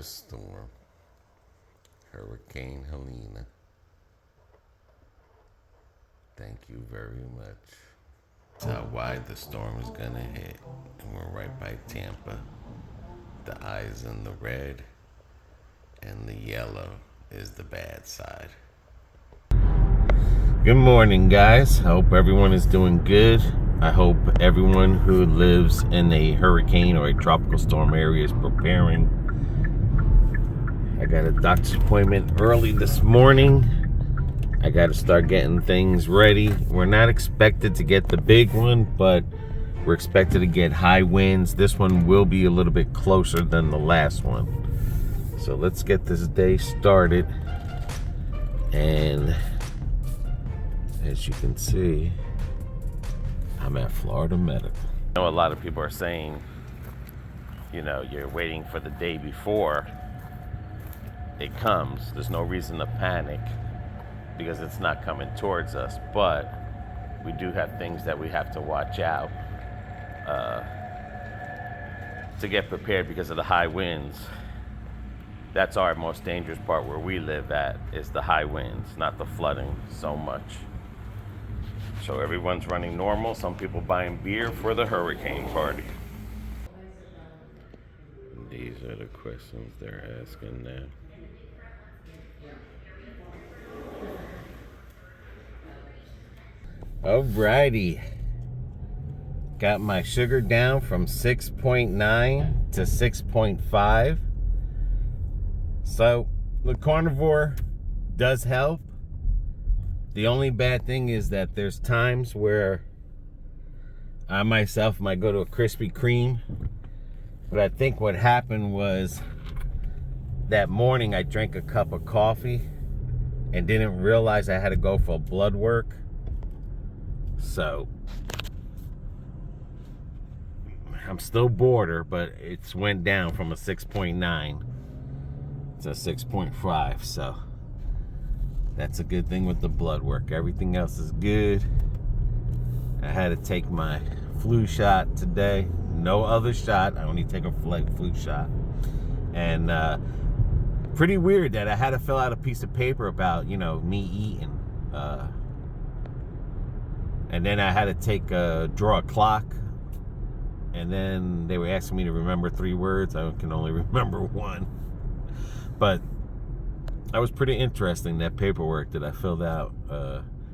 latest storm, Hurricane Helene. Thank you very much. That's how wide the storm is gonna hit. And we're right by Tampa. The eyes in the red and the yellow is the bad side. Good morning, guys. I hope everyone is doing good. I hope everyone who lives in a hurricane or a tropical storm area is preparing. I got a doctor's appointment early this morning. I got to start getting things ready. We're not expected to get the big one, but we're expected to get high winds. This one will be a little bit closer than the last one. So let's get this day started. And as you can see, I'm at Florida Medical. I know a lot of people are saying, you're waiting for the day before it comes. There's no reason to panic because it's not coming towards us, but we do have things that we have to watch out to get prepared because of the high winds. That's our most dangerous part where we live at, is the high winds, not the flooding so much. So everyone's running normal. Some people buying beer for the hurricane party. These are the questions they're asking now. Alrighty. Got my sugar down from 6.9 to 6.5. So the carnivore does help. The only bad thing is that there's times where I myself might go to a Krispy Kreme. But I think what happened was that morning I drank a cup of coffee and didn't realize I had to go for blood work. So I'm still border, but it's went down from a 6.9 to 6.5. So that's a good thing with the blood work. Everything else is good. I had to take my flu shot today. No other shot. I only take a flu shot. And pretty weird that I had to fill out a piece of paper about, me eating. And then I had to draw a clock. And then they were asking me to remember 3 words. I can only remember 1. But that was pretty interesting, that paperwork that I filled out.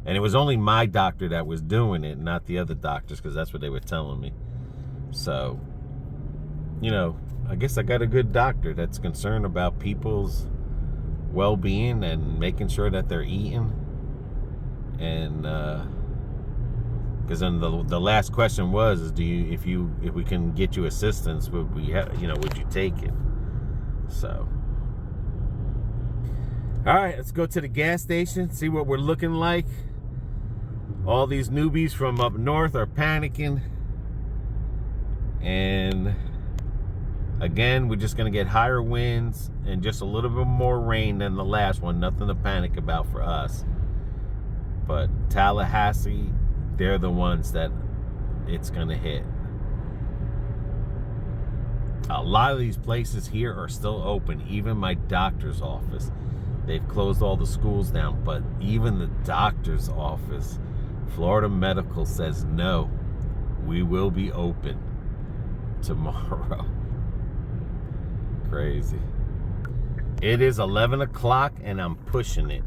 And it was only my doctor that was doing it, not the other doctors, because that's what they were telling me. So, I guess I got a good doctor that's concerned about people's well-being and making sure that they're eating. And because then the last question was, is if we can get you assistance, would you take it? So, all right, let's go to the gas station, see what we're looking like. All these newbies from up north are panicking. And again, we're just going to get higher winds and just a little bit more rain than the last one. Nothing to panic about for us. But Tallahassee, they're the ones that it's going to hit. A lot of these places here are still open. Even my doctor's office. They've closed all the schools down. But even the doctor's office, Florida Medical says no. We will be open tomorrow. Crazy. It is 11 o'clock and I'm pushing it.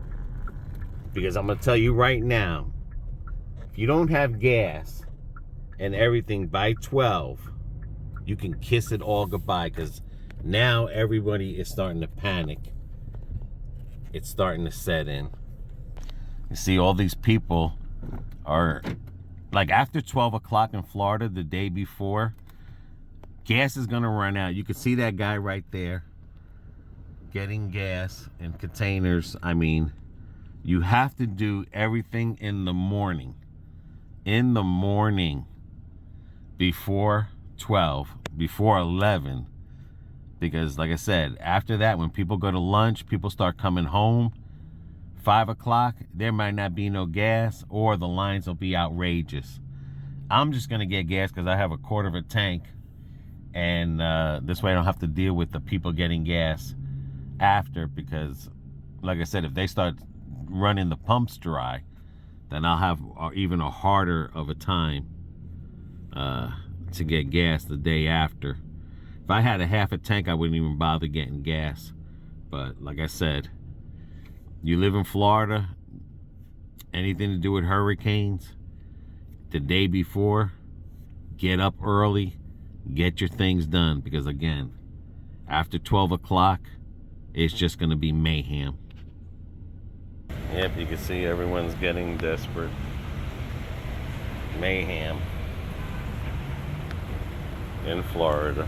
Because I'm going to tell you right now, if you don't have gas and everything by 12, you can kiss it all goodbye, because now everybody is starting to panic. It's starting to set in. You see, all these people are, like, after 12 o'clock in Florida the day before, gas is going to run out. You can see that guy right there getting gas in containers. I mean, you have to do everything in the morning. In the morning, before 12, before 11. Because, like I said, after that, when people go to lunch, people start coming home. 5 o'clock, there might not be no gas, or the lines will be outrageous. I'm just going to get gas because I have a quarter of a tank And this way I don't have to deal with the people getting gas after, because like I said, if they start running the pumps dry, then I'll have even a harder of a time to get gas the day after. If I had a half a tank, I wouldn't even bother getting gas. But like I said, you live in Florida, anything to do with hurricanes, the day before, get up early, get your things done, because again, after 12 o'clock, it's just going to be mayhem. Yep, you can see everyone's getting desperate. Mayhem in Florida,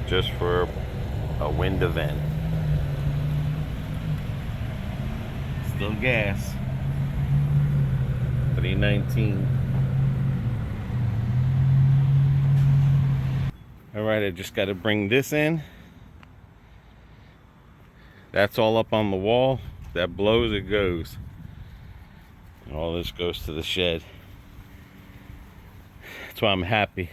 just for a wind event. Still gas. 319. All right, I just got to bring this in. That's all up on the wall. That blows, it goes. And all this goes to the shed. That's why I'm happy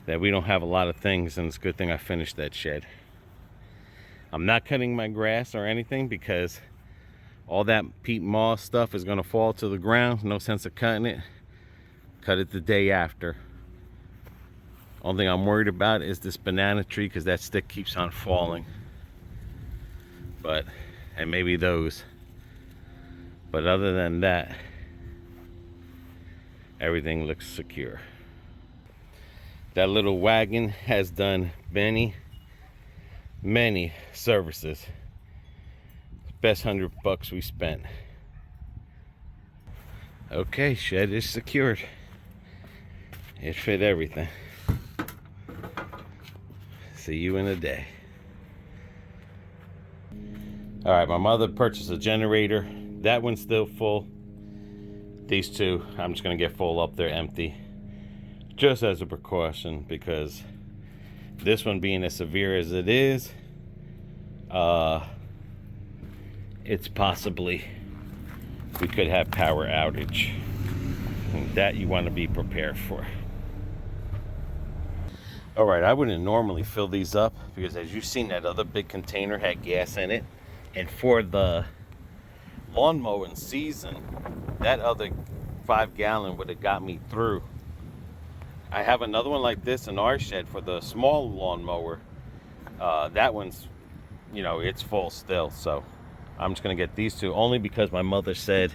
that we don't have a lot of things, and it's a good thing I finished that shed. I'm not cutting my grass or anything because all that peat moss stuff is gonna fall to the ground. No sense of cutting it. Cut it the day after. Only thing I'm worried about is this banana tree, because that stick keeps on falling. And maybe those. But other than that, everything looks secure. That little wagon has done many services. Best $100 we spent. Okay, shed is secured. It fit everything. See you in a day. All right, my mother purchased a generator. That one's still full. These two, I'm just gonna get full up there empty, just as a precaution, because this one being as severe as it is, it's possibly we could have power outage. And that you want to be prepared for. All right, I wouldn't normally fill these up because, as you've seen, that other big container had gas in it. And for the lawn mowing season, that other 5-gallon would have got me through. I have another one like this in our shed for the small lawn mower. That one's, you know, it's full still. So I'm just gonna get these two, only because my mother said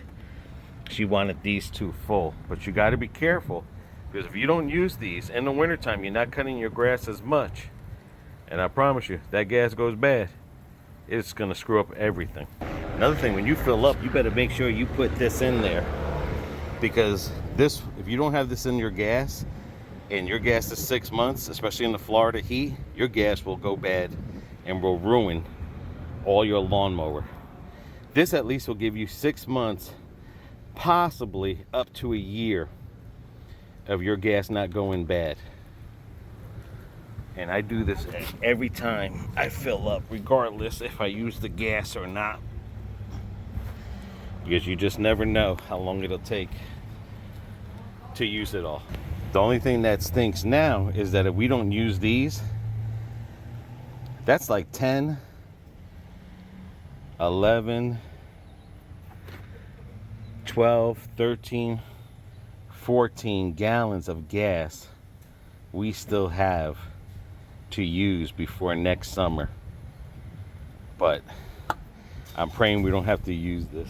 she wanted these two full. But you got to be careful, because if you don't use these in the wintertime, you're not cutting your grass as much. And I promise you, that gas goes bad, it's gonna screw up everything. Another thing, when you fill up, you better make sure you put this in there, because this, if you don't have this in your gas, and your gas is 6 months, especially in the Florida heat, your gas will go bad and will ruin all your lawnmower. This at least will give you 6 months, possibly up to a year, of your gas not going bad. And I do this every time I fill up, regardless if I use the gas or not, because you just never know how long it'll take to use it all. The only thing that stinks now is that if we don't use these, that's like 10, 11, 12, 13, 14 gallons of gas we still have to use before next summer. But I'm praying we don't have to use this.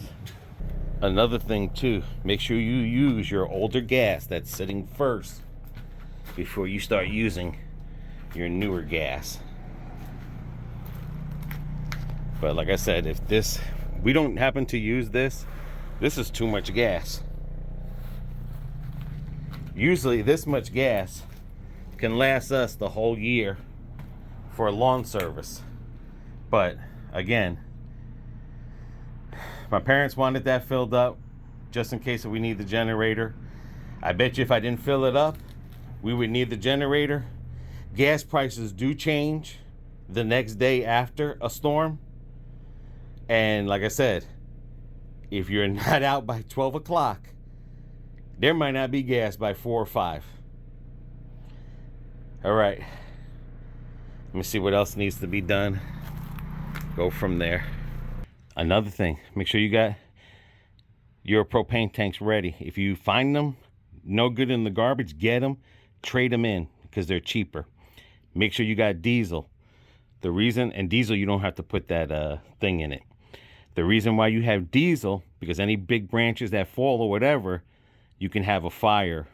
Another thing too, make sure you use your older gas that's sitting first before you start using your newer gas. But like I said, if we don't happen to use this is too much gas. Usually this much gas can last us the whole year for a lawn service. But again, my parents wanted that filled up just in case we need the generator. I bet you if I didn't fill it up, we would need the generator. Gas prices do change the next day after a storm. And like I said, if you're not out by 12 o'clock, there might not be gas by 4 or 5. All right. Let me see what else needs to be done. Go from there. Another thing, make sure you got your propane tanks ready. If you find them no good in the garbage, get them, trade them in because they're cheaper. Make sure you got diesel. The reason, and diesel, you don't have to put that thing in it. The reason why you have diesel, because any big branches that fall or whatever, you can have a fire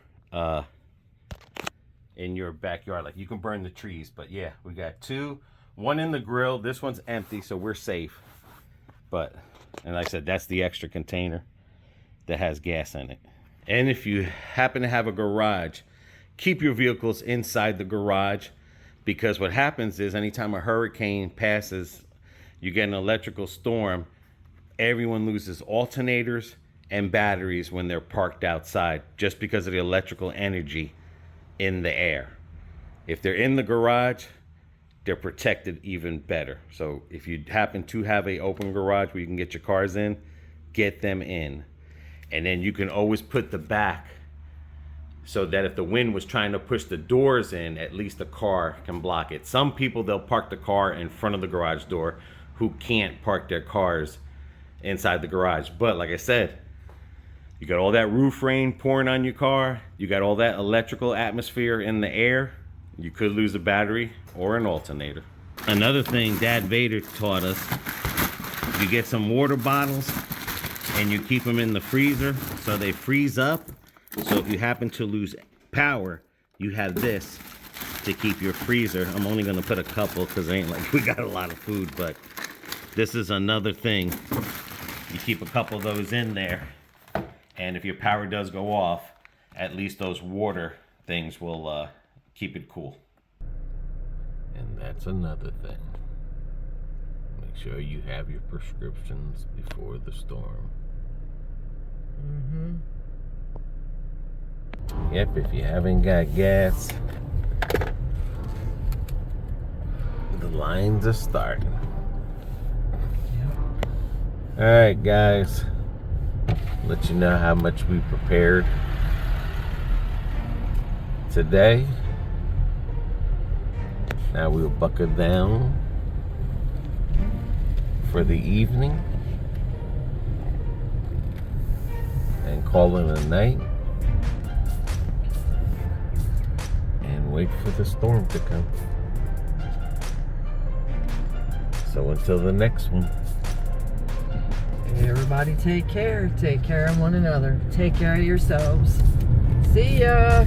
in your backyard. Like you can burn the trees. But yeah, we got two, one in the grill. This one's empty, so we're safe. But, and like I said, that's the extra container that has gas in it. And if you happen to have a garage, keep your vehicles inside the garage, because what happens is anytime a hurricane passes, you get an electrical storm, everyone loses alternators and batteries when they're parked outside just because of the electrical energy in the air. If they're in the garage, they're protected even better. So if you happen to have an open garage where you can get your cars in, get them in. And then you can always put the back so that if the wind was trying to push the doors in, at least the car can block it. Some people, they'll park the car in front of the garage door who can't park their cars inside the garage. But like I said, you got all that roof rain pouring on your car, you got all that electrical atmosphere in the air, you could lose a battery or an alternator. Another thing Dad Vader taught us, you get some water bottles and you keep them in the freezer so they freeze up. So if you happen to lose power, you have this to keep your freezer. I'm only gonna put a couple because it ain't like we got a lot of food, but this is another thing. You keep a couple of those in there, and if your power does go off, at least those water things will keep it cool. And that's another thing. Make sure you have your prescriptions before the storm. Yep, if you haven't got gas, the lines are starting. All right, guys, let you know how much we prepared today. Now we'll buckle down for the evening and call it a night and wait for the storm to come. So until the next one. Everybody take care. Take care of one another. Take care of yourselves. See ya.